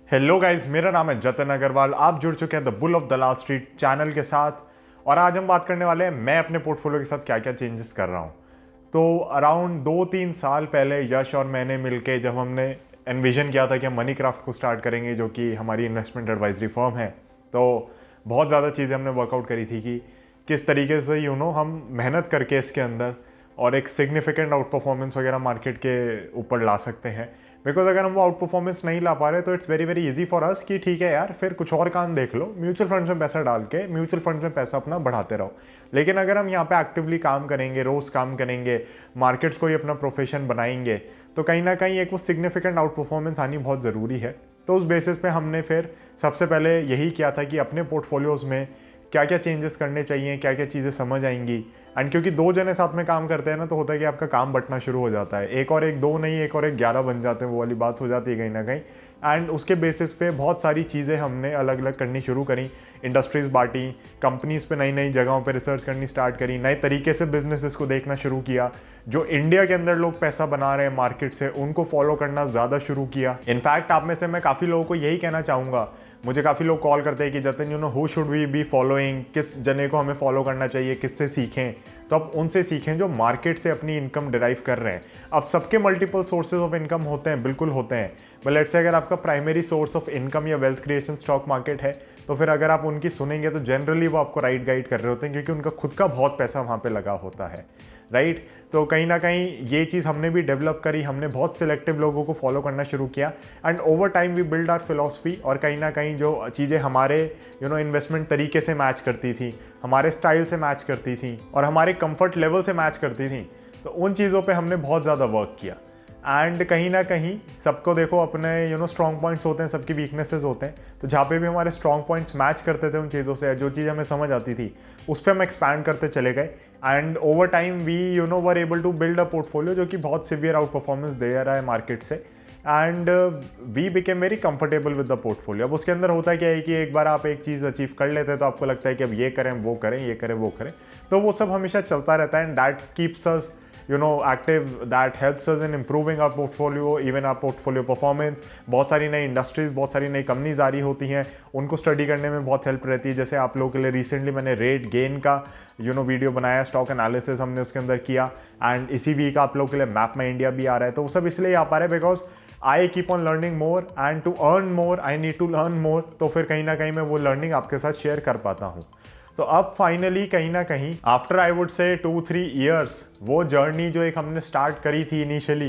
Hello guys, मेरा नाम है जतन अग्रवाल। आप जुड़ चुके हैं the bull of Dalal street channel के साथ और आज हम बात करने वाले हैं मैं अपने पोर्टफोलियो के साथ क्या क्या चेंजेस कर रहा हूँ। तो अराउंड 2-3 साल पहले यश और मैंने मिलके जब हमने एनविजन किया था कि हम मनी क्राफ्ट को स्टार्ट करेंगे, जो कि हमारी इन्वेस्टमेंट एडवाइजरी फर्म है, तो बहुत ज़्यादा चीज़ें हमने वर्कआउट करी थी कि किस तरीके से हम मेहनत करके इसके अंदर और एक सिग्निफिकेंट आउट परफॉर्मेंस वगैरह मार्केट के ऊपर ला सकते हैं। बिकॉज अगर हम वो आउट परफॉर्मेंस नहीं ला पा रहे तो it's very very easy for us कि ठीक है यार, फिर कुछ और काम देख लो, म्यूचुअल फंड्स में पैसा डाल के म्यूचुअल फंड्स में पैसा अपना बढ़ाते रहो। लेकिन अगर हम यहाँ पे एक्टिवली काम करेंगे, रोज़ काम करेंगे, मार्केट्स को ही अपना प्रोफेशन बनाएंगे, तो कहीं ना कहीं एक वो सिग्निफिकेंट आउट परफॉर्मेंस आनी बहुत ज़रूरी है। तो उस बेसिस पे हमने फिर सबसे पहले यही किया था कि अपने पोर्टफोलियोज़ में क्या क्या चेंजेस करने चाहिए, क्या क्या चीज़ें समझ आएंगी। एंड क्योंकि 2 जने साथ में काम करते हैं ना, तो होता है कि आपका काम बंटना शुरू हो जाता है। एक और एक 2 नहीं, एक और एक 11 बन जाते हैं, वो वाली बात हो जाती है कहीं ना कहीं। एंड उसके बेसिस पे बहुत सारी चीज़ें हमने अलग अलग करनी शुरू करी, इंडस्ट्रीज़ बांटी, कंपनीज़ पे नई नई जगहों पे रिसर्च करनी स्टार्ट करी, नए तरीके से बिजनेसेस को देखना शुरू किया। जो इंडिया के अंदर लोग पैसा बना रहे हैं मार्केट से, उनको फॉलो करना ज़्यादा शुरू किया। इनफैक्ट आप में से मैं काफ़ी लोगों को यही कहना चाहूँगा, मुझे काफ़ी लोग कॉल करते हैं कि Jatin who should we be following, किस जने को हमें फॉलो करना चाहिए, किससे सीखें। तो अब उनसे सीखें जो मार्केट से अपनी इनकम डिराइव कर रहे हैं। अब सबके मल्टीपल सोर्सेज ऑफ इनकम होते हैं, बिल्कुल होते हैं। बट लेट्स से अगर आपका प्राइमरी सोर्स ऑफ इनकम या वेल्थ क्रिएशन स्टॉक मार्केट है, तो फिर अगर आप उनकी सुनेंगे तो जनरली वो आपको राइट गाइड कर रहे होते हैं, क्योंकि उनका खुद का बहुत पैसा वहाँ पे लगा होता है, राइट। तो कहीं ना कहीं ये चीज़ हमने भी डेवलप करी, हमने बहुत सिलेक्टिव लोगों को फॉलो करना शुरू किया। And over time we build our philosophy, और कहीं ना कहीं जो चीज़ें हमारे इन्वेस्टमेंट तरीके से मैच करती थी, हमारे स्टाइल से मैच करती थी और हमारे कंफर्ट लेवल से मैच करती थी, तो उन चीज़ों पे हमने बहुत ज़्यादा वर्क किया। एंड कहीं ना कहीं सबको देखो अपने स्ट्रॉन्ग पॉइंट्स होते हैं, सबकी वीकनेसेस होते हैं। तो जहाँ पे भी हमारे स्ट्रॉन्ग पॉइंट्स मैच करते थे उन चीज़ों से, जो चीज़ हमें समझ आती थी उस पर हम एक्सपैंड करते चले गए। And over time we were able to build a portfolio जो कि बहुत सिवियर आउट परफॉर्मेंस दे रहा है मार्केट से। And we became very comfortable with the portfolio. अब उसके अंदर होता क्या है कि एक बार आप एक चीज़ अचीव कर लेते हैं तो आपको लगता है कि अब ये करें वो करें, ये करें वो करें, तो वो सब हमेशा चलता रहता है। And that keeps us active, that helps us in improving our portfolio, even our portfolio performance। बहुत सारी नई इंडस्ट्रीज, बहुत सारी नई कंपनीज आ रही होती हैं, उनको स्टडी करने में बहुत हेल्प रहती है। जैसे आप लोगों के लिए रिसेंटली मैंने रेट गेन का वीडियो बनाया, स्टॉक एनालिसिस हमने उसके अंदर किया। एंड इसी वीक आप लोगों के लिए मैप माई इंडिया भी आ रहा है। तो वो सब इसलिए आ पा रहा है because I keep on learning more, and to earn more I need to learn more. तो फिर कहीं ना कहीं मैं वो लर्निंग आपके साथ शेयर कर पाता हूँ। तो अब फाइनली कहीं ना कहीं after I would say 2-3 years, वो जर्नी जो एक हमने स्टार्ट करी थी इनिशियली,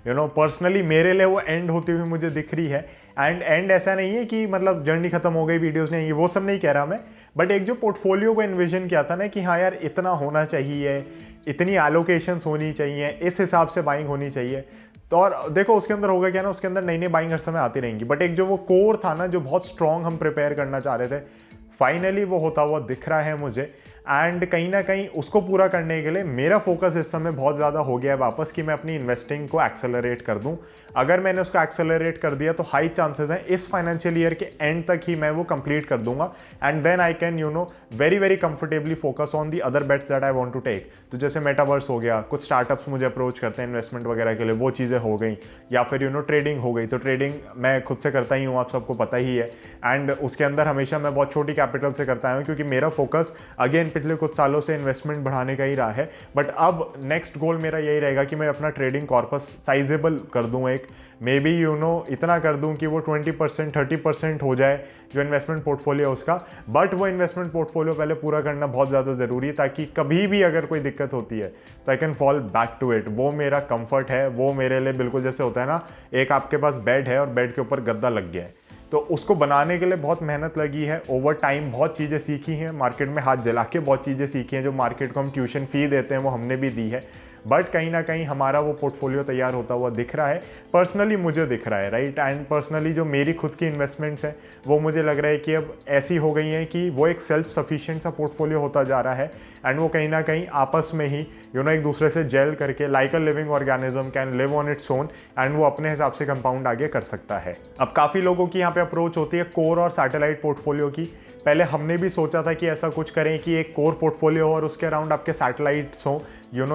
पर्सनली मेरे लिए वो एंड होती हुई मुझे दिख रही है। एंड ऐसा नहीं है कि मतलब जर्नी खत्म हो गई, वीडियोस नहीं आएंगी, वो सब नहीं कह रहा मैं। बट एक जो पोर्टफोलियो को इन्विजन किया था ना कि हाँ यार इतना होना चाहिए, इतनी एलोकेशंस होनी चाहिए, इस हिसाब से बाइंग होनी चाहिए। तो और देखो उसके अंदर होगा क्या ना, उसके अंदर नई नई बाइंग हर समय आती रहेंगी। बट एक जो वो कोर था ना, जो बहुत स्ट्रॉन्ग हम प्रिपेयर करना चाह रहे थे, फाइनली वो होता हुआ दिख रहा है मुझे। एंड कहीं ना कहीं उसको पूरा करने के लिए मेरा फोकस इस समय बहुत ज़्यादा हो गया है वापस कि मैं अपनी इन्वेस्टिंग को एक्सेलरेट कर दूं। अगर मैंने उसको एक्सेलरेट कर दिया तो हाई चांसेस हैं इस फाइनेंशियल ईयर के एंड तक ही मैं वो कंप्लीट कर दूंगा। And then I can very very comfortably focus on the other bets that I want to take. तो जैसे मेटावर्स हो गया, कुछ स्टार्टअप्स मुझे अप्रोच करते हैं इन्वेस्टमेंट वगैरह के लिए, वो चीज़ें हो गई। या फिर ट्रेडिंग हो गई, तो ट्रेडिंग मैं खुद से करता ही हूँ, आप सबको पता ही है। एंड उसके अंदर हमेशा मैं बहुत छोटी कैपिटल से करता हूँ, क्योंकि मेरा फोकस अगेन पिछले कुछ सालों से इन्वेस्टमेंट बढ़ाने का ही रहा है। बट अब नेक्स्ट गोल मेरा यही रहेगा कि मैं अपना ट्रेडिंग कॉर्पस साइजेबल कर दूं, एक मे बी इतना कर दूं कि वो 20% 30% हो जाए जो इन्वेस्टमेंट पोर्टफोलियो उसका। बट वो इन्वेस्टमेंट पोर्टफोलियो पहले पूरा करना बहुत ज़्यादा ज़रूरी है, ताकि कभी भी अगर कोई दिक्कत होती है तो I can fall back to it. वो मेरा कंफर्ट है, वो मेरे लिए बिल्कुल जैसे होता है ना, एक आपके पास बेड है और बेड के ऊपर गद्दा लग गया है, तो उसको बनाने के लिए बहुत मेहनत लगी है। ओवर टाइम बहुत चीज़ें सीखी हैं, मार्केट में हाथ जला के बहुत चीज़ें सीखी हैं। जो मार्केट को हम ट्यूशन फी देते हैं वो हमने भी दी है। बट कहीं ना कहीं हमारा वो पोर्टफोलियो तैयार होता हुआ दिख रहा है, पर्सनली मुझे दिख रहा है, राइट। एंड पर्सनली जो मेरी खुद की इन्वेस्टमेंट्स हैं वो मुझे लग रहा है कि अब ऐसी हो गई हैं कि वो एक सेल्फ सफिशिएंट सा पोर्टफोलियो होता जा रहा है। एंड वो कहीं ना कहीं आपस में ही एक दूसरे से जेल करके like a living organism can live on its own, and वो अपने हिसाब से कंपाउंड आगे कर सकता है। अब काफ़ी लोगों की यहाँ पे अप्रोच होती है कोर और सैटेलाइट पोर्टफोलियो की, पहले हमने भी सोचा था कि ऐसा कुछ करें कि एक कोर पोर्टफोलियो और उसके अराउंड आपके सैटेलाइट्स हों,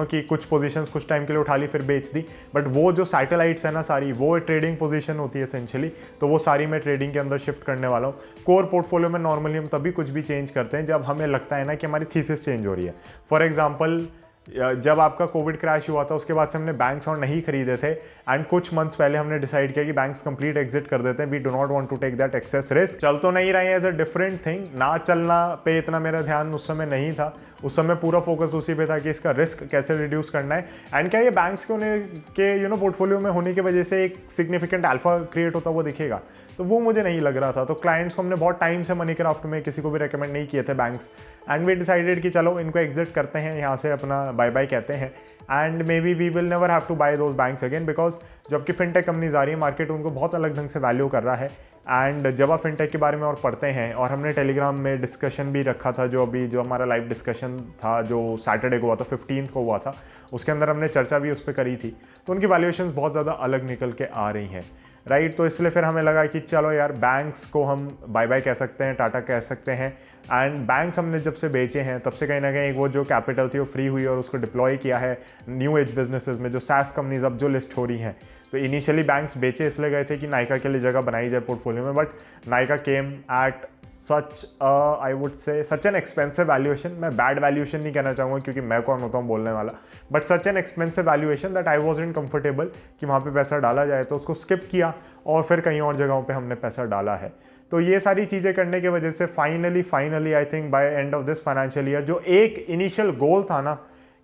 कि कुछ पोजीशंस कुछ टाइम के लिए उठा ली फिर बेच दी। बट वो जो सैटेलाइट्स है ना सारी, वो ट्रेडिंग पोजीशन होती है एसेंशियली, तो वो सारी मैं ट्रेडिंग के अंदर शिफ्ट करने वाला हूँ। कोर पोर्टफोलियो में नॉर्मली हम तभी कुछ भी चेंज करते हैं जब हमें लगता है ना कि हमारी थीसिस चेंज हो रही है। फॉर एग्जाम्पल, जब आपका कोविड क्रैश हुआ था उसके बाद से हमने बैंक्स और नहीं खरीदे थे, एंड कुछ मंथ्स पहले हमने डिसाइड किया कि बैंक्स कंप्लीट एग्जिट कर देते हैं। We do not want to take that excess risk. चल तो नहीं रहे हैं एज अ डिफरेंट थिंग, ना चलना पे इतना मेरा ध्यान उस समय नहीं था। उस समय पूरा फोकस उसी पे था कि इसका रिस्क कैसे रिड्यूस करना है, एंड क्या ये बैंक्स के होने के पोर्टफोलियो में होने की वजह से एक सिग्निफिकेंट अल्फा क्रिएट होता वो दिखेगा, तो वो मुझे नहीं लग रहा था। तो क्लाइंट्स को हमने बहुत टाइम से मनी क्राफ्ट में किसी को भी रेकमेंड नहीं किए थे बैंक्स, एंड वी डिसाइडेड कि चलो इनको एग्जिट करते हैं, यहाँ से अपना बाय बाय कहते हैं, and maybe we will never have to buy those banks again, because जब कि फिनटेक कंपनीज आ रही है, मार्केट उनको बहुत अलग ढंग से वैल्यू कर रहा है। एंड जब आप फिनटेक के बारे में और पढ़ते हैं, और हमने टेलीग्राम में डिस्कशन भी रखा था, जो हमारा लाइव डिस्कशन था जो सैटरडे को हुआ था, 15 को हुआ था, उसके अंदर हमने चर्चा भी उस पर करी थी, तो उनकी वैल्यूएशंस बहुत ज़्यादा अलग निकल के आ रही हैं, राइट। तो इसलिए फिर हमें लगा कि चलो यार बैंक्स को हम बाय बाय कह सकते हैं, टाटा कह सकते हैं। एंड बैंक्स हमने जब से बेचे हैं तब से कहीं ना कहीं वो जो कैपिटल थी वो फ्री हुई और उसको डिप्लॉय किया है न्यू एज बिजनेसेस में, जो सैस कंपनीज अब जो लिस्ट हो रही हैं। तो इनिशियली बैंक्स बेचे इसलिए गए थे कि नायका के लिए जगह बनाई जाए पोर्टफोलियो में, but Nykaa came at such I would say such an expensive valuation. मैं बैड वैल्यूएशन नहीं कहना चाहूँगा क्योंकि मैं कौन होता हूँ बोलने वाला, but such an expensive valuation that I wasn't comfortable कि वहाँ पे पैसा डाला जाए, तो उसको स्किप किया और फिर कहीं और जगहों पे हमने पैसा डाला है। तो ये सारी चीज़ें करने की वजह से finally I think by end of this financial year, जो एक इनिशियल गोल था ना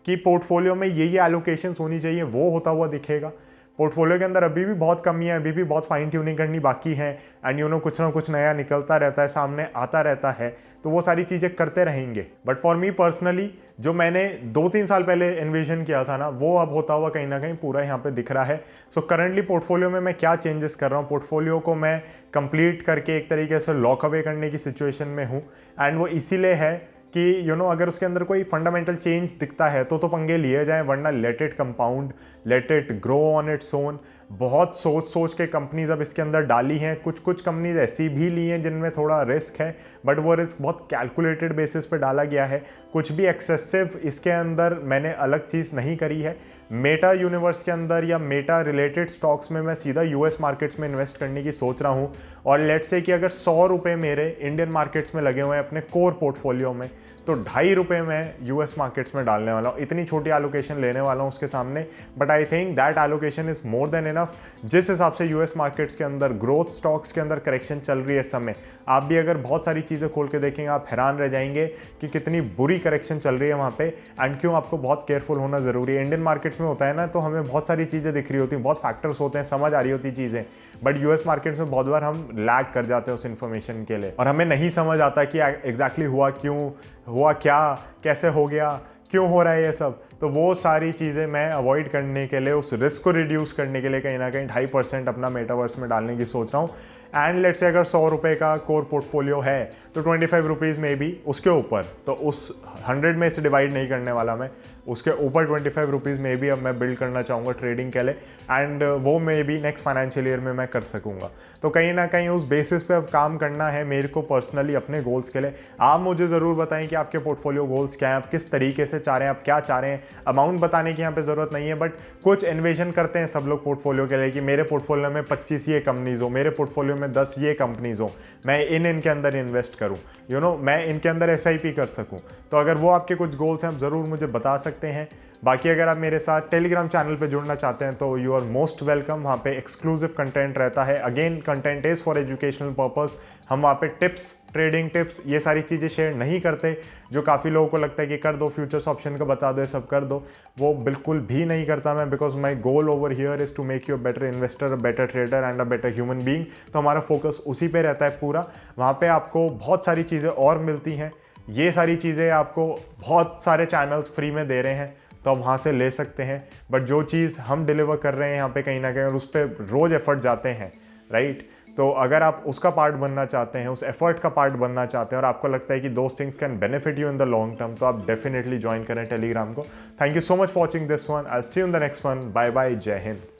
कि पोर्टफोलियो में ये एलोकेशंस होनी चाहिए, वो होता हुआ दिखेगा। पोर्टफोलियो के अंदर अभी भी बहुत कमी है, अभी भी बहुत फाइन ट्यूनिंग करनी बाकी है, एंड कुछ ना कुछ नया निकलता रहता है, सामने आता रहता है, तो वो सारी चीज़ें करते रहेंगे। बट फॉर मी पर्सनली जो मैंने 2-3 साल पहले एनविजन किया था ना, वो अब होता हुआ कहीं ना कहीं पूरा यहाँ पे दिख रहा है। सो करंटली पोर्टफोलियो में मैं क्या चेंजेस कर रहा हूँ, पोर्टफोलियो को मैं कंप्लीट करके एक तरीके से लॉक अवे करने की सिचुएशन में हूँ, एंड वो इसीलिए है कि अगर उसके अंदर कोई फंडामेंटल चेंज दिखता है तो पंगे लिए जाएं, वरना let it compound, let it grow on its own. बहुत सोच के कंपनीज अब इसके अंदर डाली हैं, कुछ कंपनीज ऐसी भी ली हैं जिनमें थोड़ा रिस्क है, बट वो रिस्क बहुत कैलकुलेटेड बेसिस पे डाला गया है। कुछ भी एक्सेसिव इसके अंदर मैंने अलग चीज़ नहीं करी है। मेटा यूनिवर्स के अंदर या मेटा रिलेटेड स्टॉक्स में मैं सीधा यूएस मार्केट्स में इन्वेस्ट करने की सोच रहा हूँ, और लेट्स से कि अगर 100 रुपये मेरे इंडियन मार्केट्स में लगे हुए हैं अपने कोर पोर्टफोलियो में, तो 2.5 रुपये मैं यूएस मार्केट्स में डालने वाला हूँ। इतनी छोटी एलोकेशन लेने वाला हूँ उसके सामने, but I think that allocation is more than enough. जिस हिसाब से यूएस मार्केट्स के अंदर ग्रोथ स्टॉक्स के अंदर करेक्शन चल रही है इस समय, आप भी अगर बहुत सारी चीज़ें खोल के देखेंगे आप हैरान रह जाएंगे कि कितनी बुरी करेक्शन चल रही है वहाँ पे, एंड क्यों आपको बहुत केयरफुल होना ज़रूरी है। इंडियन मार्केट्स में होता है ना, तो हमें बहुत सारी चीज़ें दिख रही होती हैं, बहुत फैक्टर्स होते हैं, समझ आ रही होती चीज़ें, बट यूएस मार्केट्स में बहुत बार हम लैग कर जाते हैं उस इन्फॉर्मेशन के लिए, और हमें नहीं समझ आता कि एग्जैक्टली हुआ क्यों, हुआ क्या, कैसे हो गया, क्यों हो रहा है ये सब। तो वो सारी चीज़ें मैं अवॉइड करने के लिए, उस रिस्क को रिड्यूस करने के लिए कहीं ना कहीं 2.5% अपना मेटावर्स में डालने की सोच रहा हूँ। एंड लेट्स से अगर 100 रुपये का कोर पोर्टफोलियो है तो 25 रुपीज़ में भी उसके ऊपर, तो उस 100 में से डिवाइड नहीं करने वाला मैं, उसके ऊपर 25 रुपीज़ में भी अब मैं बिल्ड करना चाहूँगा ट्रेडिंग के लिए, एंड वो मे भी नेक्स्ट फाइनेंशियल ईयर में मैं कर सकूँगा। तो कहीं ना कहीं उस बेसिस पे अब काम करना है मेरे को पर्सनली अपने गोल्स के लिए। आप मुझे ज़रूर बताएं कि आपके पोर्टफोलियो गोल्स क्या हैं, आप किस तरीके से चाह रहे हैं, आप क्या चाह रहे हैं। अमाउंट बताने की यहाँ पे ज़रूरत नहीं है, बट कुछ एनविजन करते हैं सब लोग पोर्टफोलियो के लिए कि मेरे पोर्टफोलियो में 25 ये कंपनीज हो, मेरे पोर्टफोलियो में 10 ये कंपनीज हो, मैं इनके अंदर इन्वेस्ट करूँ, मैं इनके अंदर SIP कर सकूँ। तो अगर वो आपके कुछ गोल्स हैं आप ज़रूर मुझे बता सकते हैं। बाकी अगर आप मेरे साथ टेलीग्राम चैनल पे जुड़ना चाहते हैं तो यू आर मोस्ट वेलकम। वहाँ पे एक्सक्लूसिव कंटेंट रहता है। Again content is for educational purpose. हम वहाँ पे टिप्स, ट्रेडिंग टिप्स, ये सारी चीज़ें शेयर नहीं करते जो काफ़ी लोगों को लगता है कि कर दो, फ्यूचर्स ऑप्शन का बता दो, सब कर दो। वो बिल्कुल भी नहीं करता मैं, because my goal over here is to make you a better investor, a better trader and a better human being. तो हमारा फोकस उसी पे रहता है पूरा। वहाँ पे आपको बहुत सारी चीज़ें और मिलती हैं। ये सारी चीज़ें आपको बहुत सारे चैनल्स फ्री में दे रहे हैं, तो आप वहाँ से ले सकते हैं। बट जो चीज़ हम डिलीवर कर रहे हैं यहाँ पे कहीं ना कहीं, और उस पर रोज़ एफर्ट जाते हैं, राइट। तो अगर आप उसका पार्ट बनना चाहते हैं, उस एफर्ट का पार्ट बनना चाहते हैं, और आपको लगता है कि those things can benefit you in the long term, तो आप डेफिनेटली ज्वाइन करें टेलीग्राम को। Thank you so much for watching this one. I see you in the next one. Bye bye, जय हिंद।